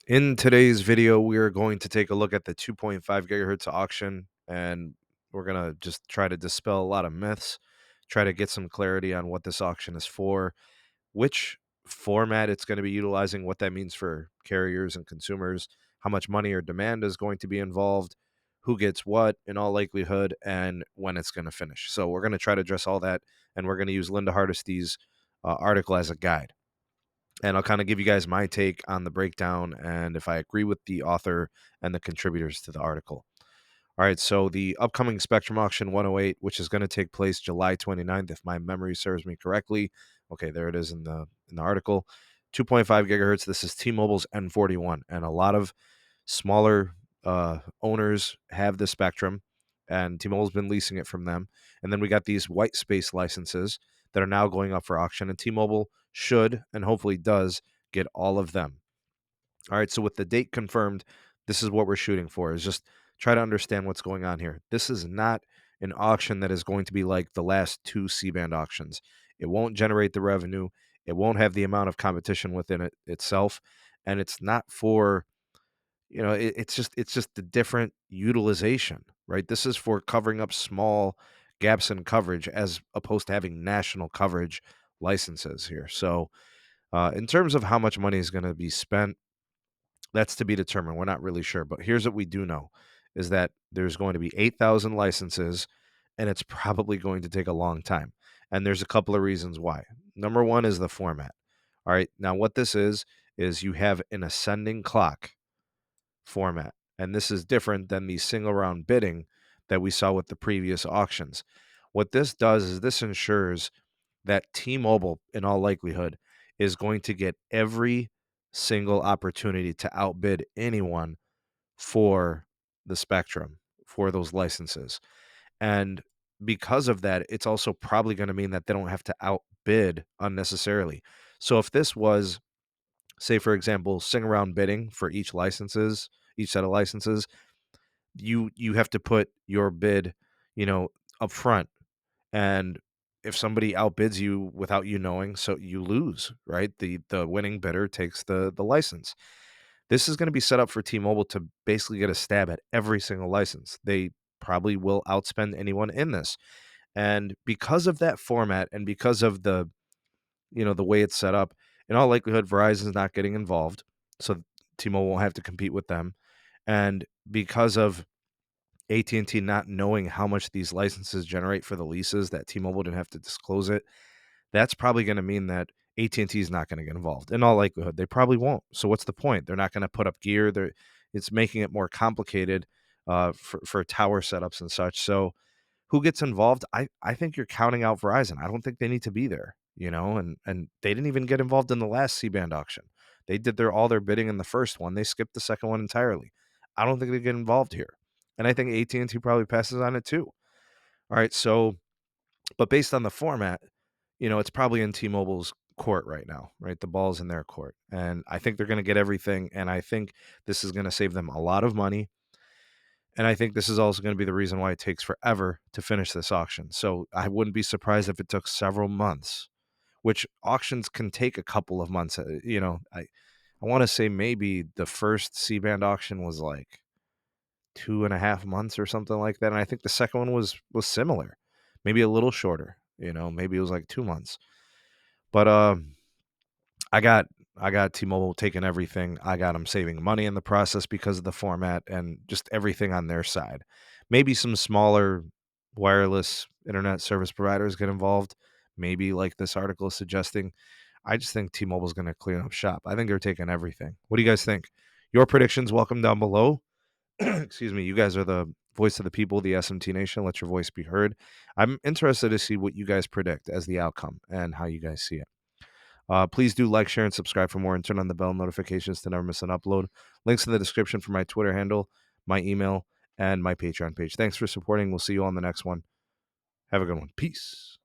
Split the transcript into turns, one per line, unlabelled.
In today's video, we are going to take a look at the 2.5 gigahertz auction, and we're going to just try to dispel a lot of myths, try to get some clarity on what this auction is for, which format it's going to be utilizing, what that means for carriers and consumers, how much money or demand is going to be involved, who gets what in all likelihood, and when it's going to finish. So we're going to try to address all that, and we're going to use Linda Hardesty's article as a guide. And I'll kind of give you guys my take on the breakdown and if I agree with the author and the contributors to the article. All right, so the upcoming Spectrum Auction 108, which is going to take place July 29th, if my memory serves me correctly. Okay, there it is in the article. 2.5 gigahertz. This is T-Mobile's N41, and a lot of smaller owners have the spectrum, and T-Mobile's been leasing it from them. And then we got these white space licenses that are now going up for auction, and T-Mobile should and hopefully does get all of them. All right, so with the date confirmed, this is what we're shooting for, is just try to understand what's going on here. This is not an auction that is going to be like the last two C-band auctions. It won't generate the revenue. It won't have the amount of competition within it itself, and it's not for, it's just a different utilization, right? This is for covering up small gaps in coverage as opposed to having national coverage licenses here. So, in terms of how much money is going to be spent, that's to be determined. We're not really sure, but here's what we do know is that there's going to be 8,000 licenses, and it's probably going to take a long time. And there's a couple of reasons why. Number one is the format. All right. Now, what this is you have an ascending clock format. And this is different than the single round bidding that we saw with the previous auctions. What this does is this ensures that T-Mobile, in all likelihood, is going to get every single opportunity to outbid anyone for the spectrum, for those licenses. And because of that, it's also probably going to mean that they don't have to outbid unnecessarily. So if this was, say, for example, sing around bidding for each set of licenses, you have to put your bid, up front. And if somebody outbids you without you knowing, so you lose, right? The winning bidder takes the license. This is going to be set up for T-Mobile to basically get a stab at every single license. They probably will outspend anyone in this. And because of that format and because of the way it's set up, in all likelihood Verizon's not getting involved. So T-Mobile won't have to compete with them. And because of AT&T not knowing how much these licenses generate for the leases, that T-Mobile didn't have to disclose it, that's probably going to mean that AT&T is not going to get involved. In all likelihood, they probably won't. So what's the point? They're not going to put up gear. It's making it more complicated for tower setups and such. So who gets involved? I think you're counting out Verizon. I don't think they need to be there, and they didn't even get involved in the last C-band auction. They did all their bidding in the first one. They skipped the second one entirely. I don't think they get involved here. And I think AT&T probably passes on it too. All right, so but based on the format, it's probably in T-Mobile's court right now, right? The ball's in their court. And I think they're going to get everything, and I think this is going to save them a lot of money. And I think this is also going to be the reason why it takes forever to finish this auction. So I wouldn't be surprised if it took several months, which auctions can take a couple of months. I want to say maybe the first C-band auction was like 2.5 months or something like that. And I think the second one was similar, maybe a little shorter, maybe it was like 2 months. But I got T-Mobile taking everything. I got them saving money in the process because of the format and just everything on their side. Maybe some smaller wireless internet service providers get involved. Maybe like this article is suggesting. I just think T-Mobile's going to clean up shop. I think they're taking everything. What do you guys think? Your predictions, welcome down below. Excuse me. You guys are the voice of the people, the SMT Nation. Let your voice be heard. I'm interested to see what you guys predict as the outcome and how you guys see it. Please do like, share, and subscribe for more, and turn on the bell notifications to never miss an upload. Links in the description for my Twitter handle, my email, and my Patreon page. Thanks for supporting. We'll see you on the next one. Have a good one. Peace.